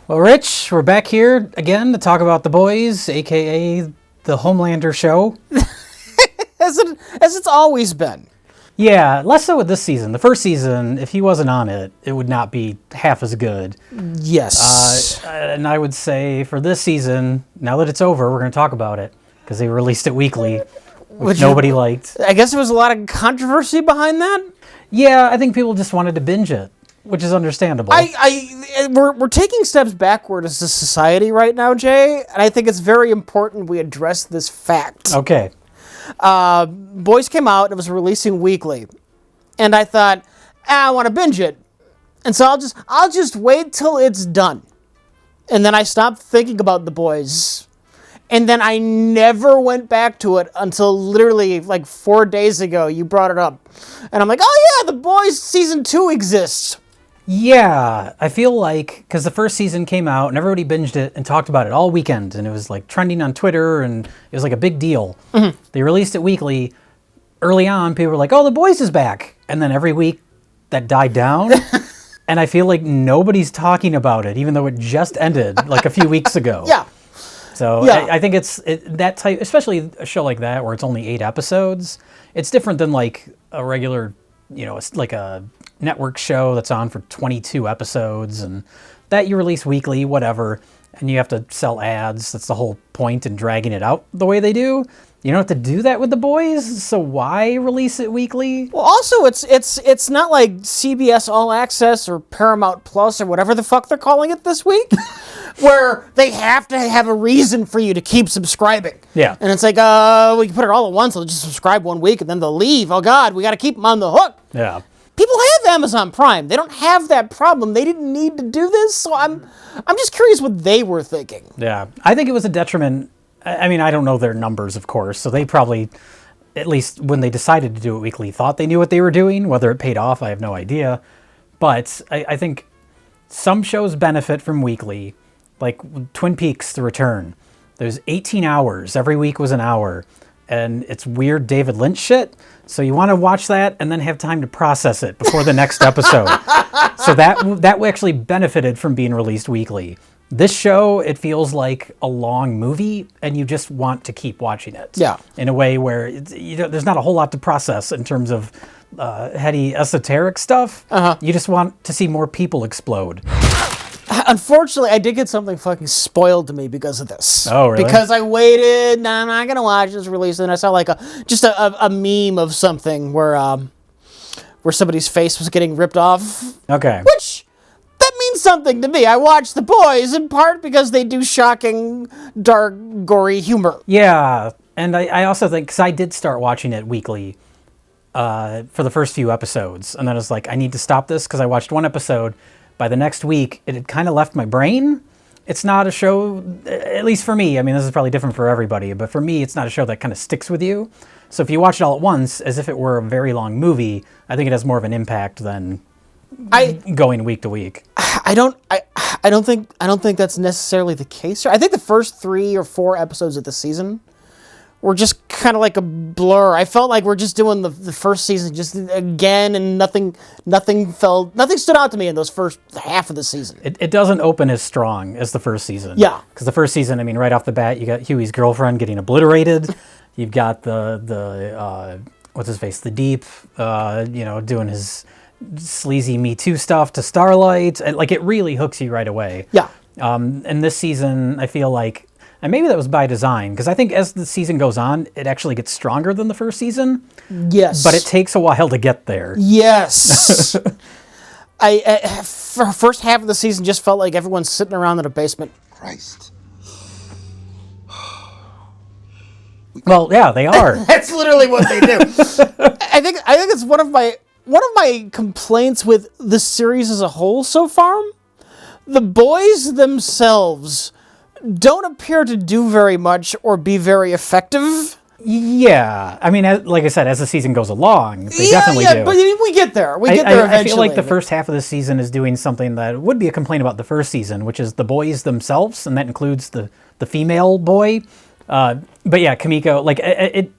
Well, Rich, we're back here again to talk about The Boys, aka the Homelander show. As it's always been. Yeah, less so with this season. The first season, if he wasn't on it, it would not be half as good. Yes. And I would say for this season, now that it's over, we're going to talk about it because they released it weekly, which nobody liked. I guess there was a lot of controversy behind that. Yeah, I think people just wanted to binge it, which is understandable. We're taking steps backward as a society right now, Jay, and I think it's very important we address this fact. Okay. Boys came out, it was releasing weekly, and I thought, I want to binge it, and so I'll just wait till it's done, and then I stopped thinking about The Boys, and then I never went back to it until literally like 4 days ago. You brought it up, and I'm like, oh yeah, The Boys season 2 exists. Yeah, I feel like, because the first season came out and everybody binged it and talked about it all weekend, and it was like trending on Twitter and it was like a big deal. Mm-hmm. They released it weekly. Early on, people were like, oh, The Boys is back. And then every week that died down. And I feel like nobody's talking about it, even though it just ended like a few weeks ago. Yeah. So yeah. I think that type, especially a show like that where it's only 8 episodes, it's different than like a regular, it's like a network show that's on for 22 episodes and that you release weekly, whatever, and you have to sell ads. That's the whole point in dragging it out the way they do. You don't have to do that with The Boys, so why release it weekly? Well, also, it's not like CBS All Access or Paramount Plus or whatever the fuck they're calling it this week, where they have to have a reason for you to keep subscribing. Yeah. And it's like, we can put it all at once, they'll just subscribe 1 week and then they'll leave. Oh God, we got to keep them on the hook. Yeah. People have Amazon Prime. They don't have that problem. They didn't need to do this, so I'm just curious what they were thinking. Yeah, I think it was a detriment. I mean, I don't know their numbers, of course, so they probably, at least when they decided to do it weekly, thought they knew what they were doing. Whether it paid off, I have no idea. But I think some shows benefit from weekly, like Twin Peaks: The Return. There's 18 hours. Every week was an hour. And it's weird David Lynch shit. So you want to watch that and then have time to process it before the next episode. So that actually benefited from being released weekly. This show, it feels like a long movie, and you just want to keep watching it. Yeah. In a way where there's not a whole lot to process in terms of heady esoteric stuff. Uh-huh. You just want to see more people explode. Unfortunately, I did get something fucking spoiled to me because of this. Oh, really? Because I waited, I'm not going to watch this release, and I saw like a meme of something where somebody's face was getting ripped off. Okay. Which, that means something to me. I watch The Boys in part because they do shocking, dark, gory humor. Yeah, and I also think, because I did start watching it weekly for the first few episodes, and then I was like, I need to stop this because I watched 1 episode. By the next week, it had kind of left my brain. It's not a show, at least for me, I mean, this is probably different for everybody, but for me, it's not a show that kind of sticks with you. So if you watch it all at once, as if it were a very long movie, I think it has more of an impact than going week to week. I don't think that's necessarily the case. I think the first 3 or 4 episodes of the season were just kind of like a blur. I felt like we're just doing the first season just again, and nothing stood out to me in those first half of the season. It doesn't open as strong as the first season. Yeah. Because the first season, I mean, right off the bat, you got Huey's girlfriend getting obliterated. You've got the what's his face, the Deep, doing his sleazy Me Too stuff to Starlight. And like, it really hooks you right away. Yeah. And this season, I feel like, and maybe that was by design, because I think as the season goes on, it actually gets stronger than the first season. Yes. But it takes a while to get there. Yes. For first half of the season, just felt like everyone's sitting around in a basement. Christ. Well, yeah, they are. That's literally what they do. I think it's one of my complaints with the series as a whole so far. The boys themselves don't appear to do very much or be very effective. Yeah, I mean, like I said, as the season goes along, they definitely do. But we get there. We get there eventually. I feel like the first half of the season is doing something that would be a complaint about the first season, which is the boys themselves, and that includes the female boy. But yeah, Kimiko, like it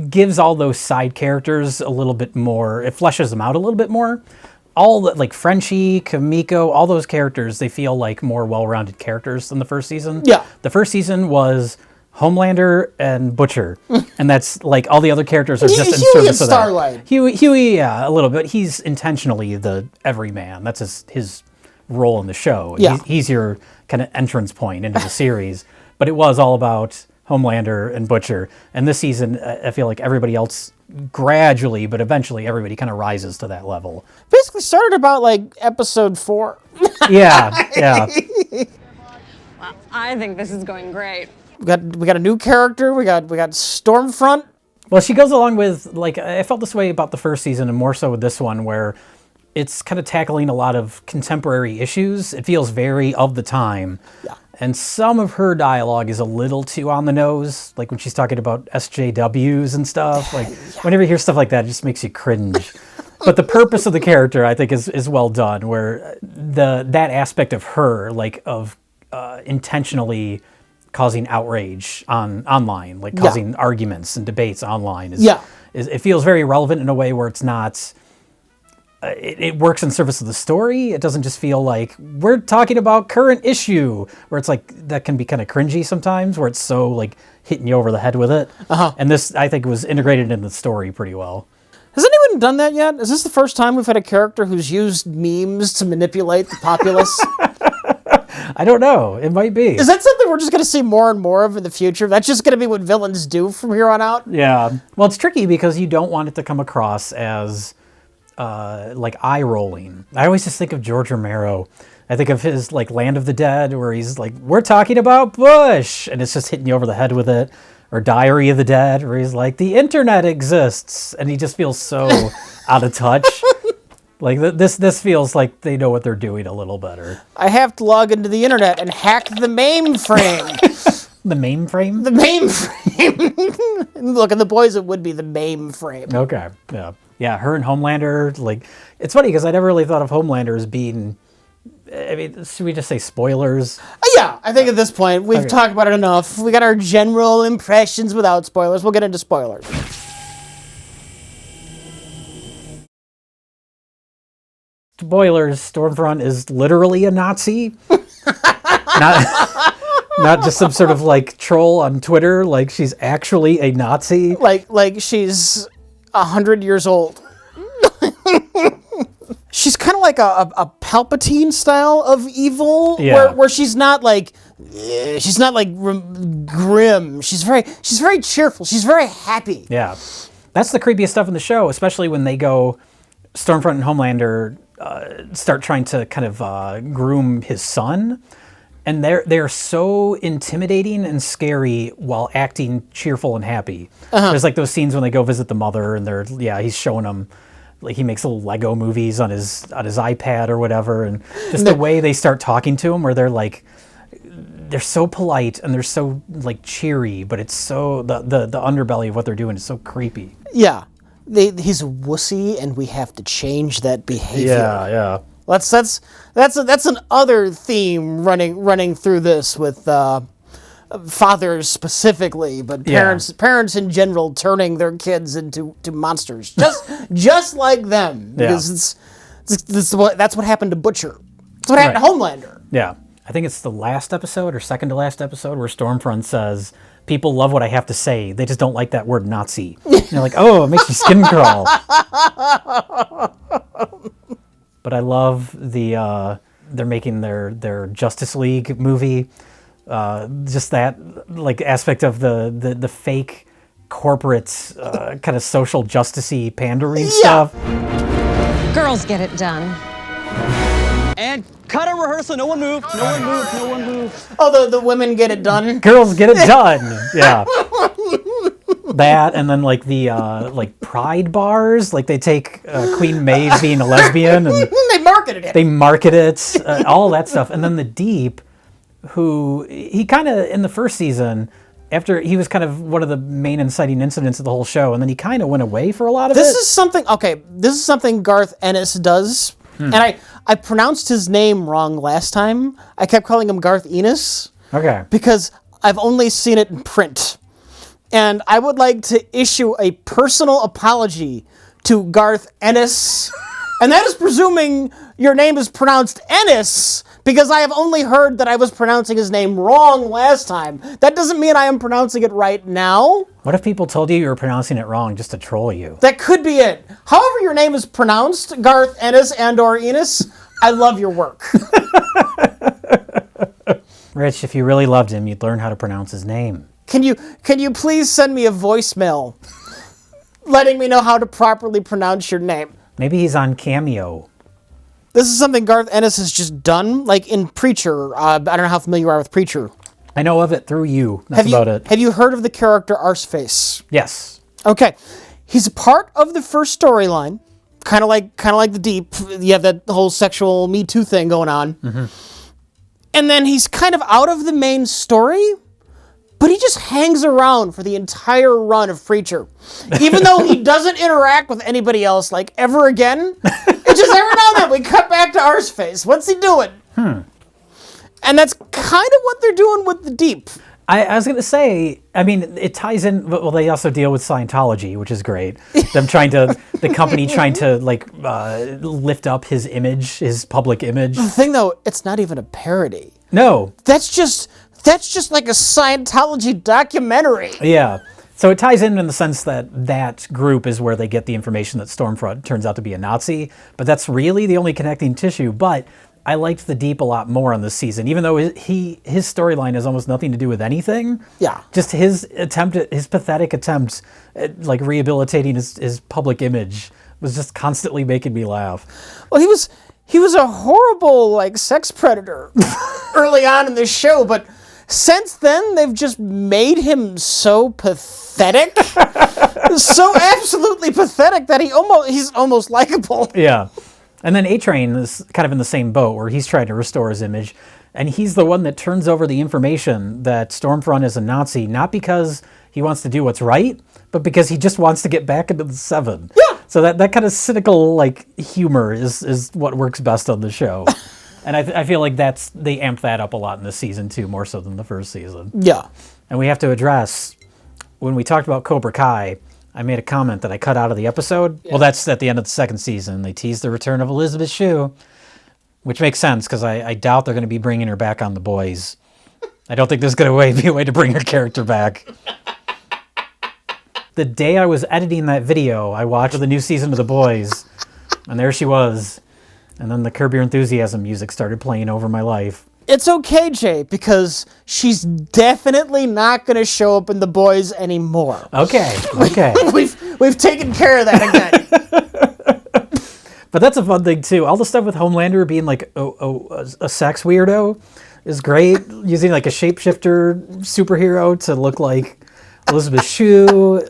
gives all those side characters a little bit more. It fleshes them out a little bit more. all the, like Frenchie, Kamiko, all those characters, they feel like more well-rounded characters than the first season. Yeah. The first season was Homelander and Butcher, and that's like all the other characters are just in Huey service and of that. Starlight. Huey, yeah, a little bit. He's intentionally the everyman. That's his role in the show. Yeah. He's your kind of entrance point into the series. But it was all about Homelander and Butcher. And this season, I feel like everybody else gradually, but eventually everybody kind of rises to that level. Basically started about like episode 4. Yeah. Well, I think this is going great. We got a new character. We got Stormfront. Well, she goes along with, like, I felt this way about the first season and more so with this one, where it's kind of tackling a lot of contemporary issues. It feels very of the time. Yeah. And some of her dialogue is a little too on the nose, like when she's talking about SJWs and stuff. Like, whenever you hear stuff like that, it just makes you cringe. But the purpose of the character, I think, is well done, where that aspect of her, like, of intentionally causing outrage online, like causing arguments and debates online, is it feels very relevant in a way where it's not... It works in service of the story. It doesn't just feel like we're talking about current issue, where it's like that can be kind of cringy sometimes, where it's so like hitting you over the head with it. And this, I think, was integrated in the story pretty well. Has anyone done that yet? Is this the first time we've had a character who's used memes to manipulate the populace? I don't know. It might be. Is that something we're just going to see more and more of in the future? That's just going to be what villains do from here on out? Yeah. Well, it's tricky because you don't want it to come across as like eye-rolling. I always just think of George Romero. I think of his like Land of the Dead, where he's like, we're talking about Bush, and it's just hitting you over the head with it. Or Diary of the Dead, where he's like, the internet exists, and he just feels so out of touch. Like, this feels like they know what they're doing a little better. I have to log into the internet and hack the mainframe. The mainframe? The mainframe. Look, in the boys, it would be the mainframe. Okay, yeah. Yeah, her and Homelander, like, it's funny because I never really thought of Homelander as being, I mean, should we just say spoilers? Yeah, I think at this point, we've talked about it enough. We got our general impressions without spoilers. We'll get into spoilers. Spoilers, Stormfront is literally a Nazi. Not just some sort of, like, troll on Twitter. Like, she's actually a Nazi. Like she's 100 years old. She's kind of like a Palpatine style of evil, where she's not like grim. She's very cheerful. She's very happy. Yeah, that's the creepiest stuff in the show, especially when they go, Stormfront and Homelander start trying to kind of groom his son, and they're so intimidating and scary while acting cheerful and happy. There's like those scenes when they go visit the mother, and he's showing them. Like, he makes little Lego movies on his iPad or whatever, and just the way they start talking to him, where they're so polite and they're so like cheery, but it's so the underbelly of what they're doing is so creepy. Yeah, he's a wussy, and we have to change that behavior. Yeah. That's an other theme running through this with fathers specifically, but parents in general turning their kids into monsters, just like them. Because that's what happened to Butcher. That's what happened to Homelander. Yeah, I think it's the last episode or second to last episode where Stormfront says, "People love what I have to say. They just don't like that word Nazi." And you're like, oh, it makes your skin crawl. But I love they're making their Justice League movie. Just that like aspect of the fake corporate kind of social justice-y pandering stuff. Girls get it done. And cut a rehearsal. No one move. No one move. No one move. Oh, the women get it done. Girls get it done. Yeah. That, and then like the like pride bars, like they take Queen Maeve being a lesbian and they marketed it. They market it, all that stuff, and then the Deep, who he kind of in the first season, after he was kind of one of the main inciting incidents of the whole show, and then he kind of went away for a lot of it. This is something Garth Ennis does, and I pronounced his name wrong last time. I kept calling him Garth Ennis. Okay. Because I've only seen it in print. And I would like to issue a personal apology to Garth Ennis And that is presuming your name is pronounced Ennis, because I have only heard that I was pronouncing his name wrong last time. That doesn't mean I am pronouncing it right now. What if people told you were pronouncing it wrong just to troll you? That could be it. However your name is pronounced, Garth Ennis and/or Enos, I love your work. Rich, if you really loved him, you'd learn how to pronounce his name. Can you please send me a voicemail letting me know how to properly pronounce your name? Maybe he's on Cameo. This is something Garth Ennis has just done, like in Preacher. I don't know how familiar you are with Preacher. I know of it through you. That's about it. Have you heard of the character Arseface? Yes. Okay. He's a part of the first storyline, kind of like the Deep. You have that whole sexual Me Too thing going on. Mm-hmm. And then he's kind of out of the main story, but he just hangs around for the entire run of Preacher. Even though he doesn't interact with anybody else, like, ever again. It's just every now and then we cut back to Arseface. What's he doing? And that's kind of what they're doing with the Deep. I was going to say, I mean, it ties in, well, they also deal with Scientology, which is great. The company trying to, like, lift up his image, his public image. The thing, though, it's not even a parody. No. That's just like a Scientology documentary. Yeah. So it ties in the sense that that group is where they get the information that Stormfront turns out to be a Nazi, but that's really the only connecting tissue. But I liked the Deep a lot more on this season, even though his storyline has almost nothing to do with anything. Yeah. Just his pathetic attempt at, like, rehabilitating his public image was just constantly making me laugh. Well, he was a horrible, like, sex predator early on in the show, but since then they've just made him so pathetic, so absolutely pathetic that he's almost likable. Yeah. And then A-Train is kind of in the same boat where he's trying to restore his image. And he's the one that turns over the information that Stormfront is a Nazi, not because he wants to do what's right, but because he just wants to get back into the Seven. Yeah. So that kind of cynical, like, humor is what works best on the show. And I feel like they amp that up a lot in this season too, more so than the first season. Yeah. And we have to address, when we talked about Cobra Kai, I made a comment that I cut out of the episode. Yeah. Well, that's at the end of the second season. They teased the return of Elizabeth Shue, which makes sense because I doubt they're going to be bringing her back on The Boys. I don't think there's going to be a way to bring her character back. The day I was editing that video, I watched the new season of The Boys, and there she was. And then the Curb Your Enthusiasm music started playing over my life. It's okay, Jay, because she's definitely not going to show up in The Boys anymore. Okay. We've taken care of that again. But that's a fun thing too. All the stuff with Homelander being like a sex weirdo is great. Using like a shapeshifter superhero to look like Elizabeth Shue.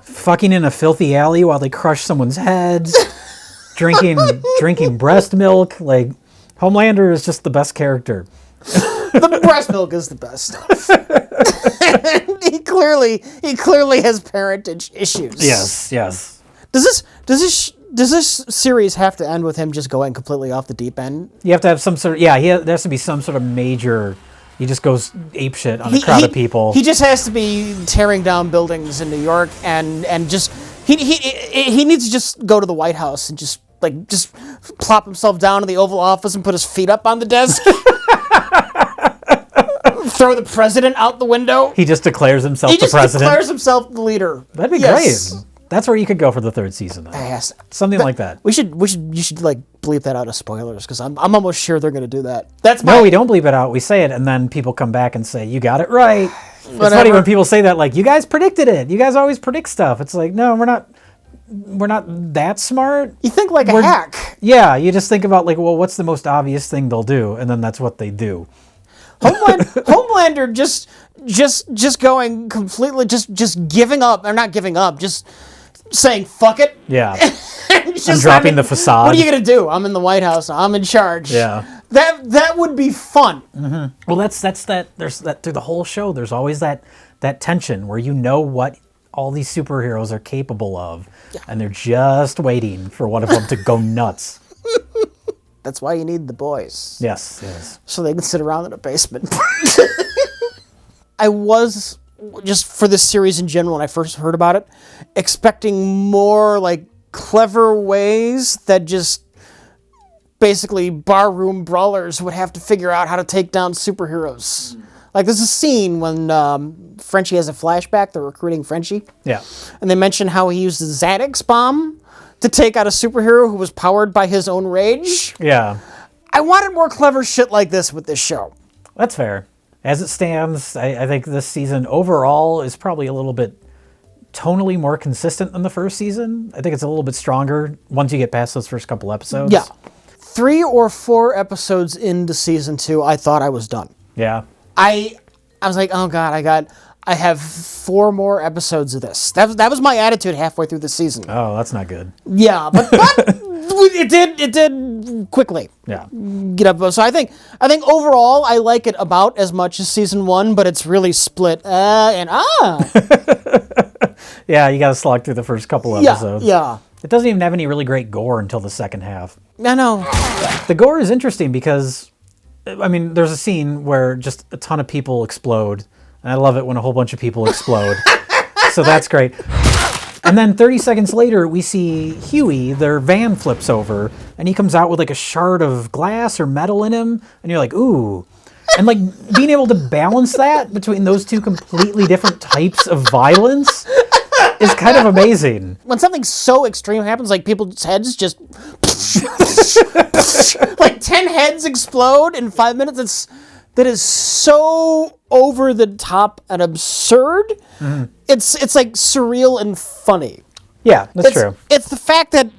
Fucking in a filthy alley while they crush someone's heads. Drinking breast milk. Like, Homelander is just the best character. The breast milk is the best stuff. he clearly has parentage issues. Yes. Does this series have to end with him just going completely off the deep end? You have to have some sort of, there has to be some sort of major, he just goes apeshit on a crowd of people. He just has to be tearing down buildings in New York and just he needs to just go to the White House and just plop himself down in the Oval Office and put his feet up on the desk. Throw the president out the window. He just declares himself the president. He just declares himself the leader. That'd be great. That's where you could go for the third season, though. Yes. Something like that. You should like bleep that out as spoilers, because I'm almost sure they're going to do that. No, we don't bleep it out. We say it, and then people come back and say, "You got it right." It's funny when people say that, like, "You guys predicted it. You guys always predict stuff." It's like, no, we're not that smart. You think like a hack. Yeah, you just think about, like, well, what's the most obvious thing they'll do, and then that's what they do. Homelander just going completely, just giving up, or not giving up, just saying fuck it. Yeah. And dropping the facade. What are you gonna do? I'm in the White House. I'm in charge. Yeah. That would be fun. Mm-hmm. Well, that's that. There's that through the whole show. There's always that tension where you know what all these superheroes are capable of, and they're just waiting for one of them to go nuts. That's why you need the boys. Yes. So they can sit around in a basement. I was, just for this series in general, when I first heard about it, expecting more like clever ways that just basically barroom brawlers would have to figure out how to take down superheroes. Like there's a scene when Frenchie has a flashback, they're recruiting Frenchie. Yeah. And they mention how he used the Xanax bomb to take out a superhero who was powered by his own rage. Yeah. I wanted more clever shit like this with this show. That's fair. As it stands, I think this season overall is probably a little bit tonally more consistent than the first season. I think it's a little bit stronger once you get past those first couple episodes. Yeah. 3 or 4 episodes into season 2, I thought I was done. Yeah. I was like, oh God, I have 4 more episodes of this. That was my attitude halfway through the season. Oh, that's not good. Yeah, but it did quickly Yeah. get up. So I think overall I like it about as much as season 1, but it's really split. Yeah, you got to slog through the first couple episodes. Yeah. It doesn't even have any really great gore until the second half. I know. The gore is interesting because, I mean, there's a scene where just a ton of people explode. And I love it when a whole bunch of people explode. So that's great. And then 30 seconds later, we see Huey, their van flips over, and he comes out with like a shard of glass or metal in him. And you're like, ooh. And like being able to balance that between those two completely different types of violence is kind of amazing. When something so extreme happens, like people's heads just like 10 heads explode in 5 minutes, that is so over the top and absurd. Mm-hmm. It's like surreal and funny. Yeah, that's true. It's the fact that,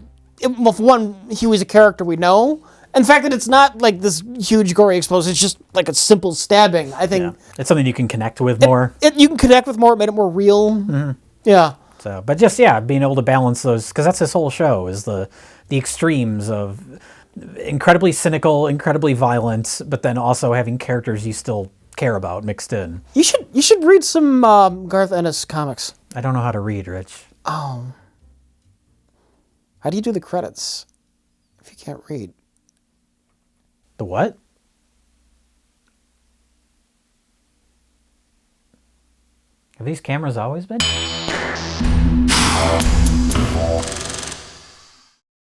well, for one, Huey's a character we know, and the fact that it's not like this huge gory explosion, it's just like a simple stabbing. I think it's something you can connect with more. You can connect with more, it made it more real. Mm-hmm. Yeah. So, but just, being able to balance those, because that's this whole show, is the extremes of incredibly cynical, incredibly violent, but then also having characters you still care about mixed in. You should read some Garth Ennis comics. I don't know how to read, Rich. Oh. How do you do the credits if you can't read? The what? Have these cameras always been?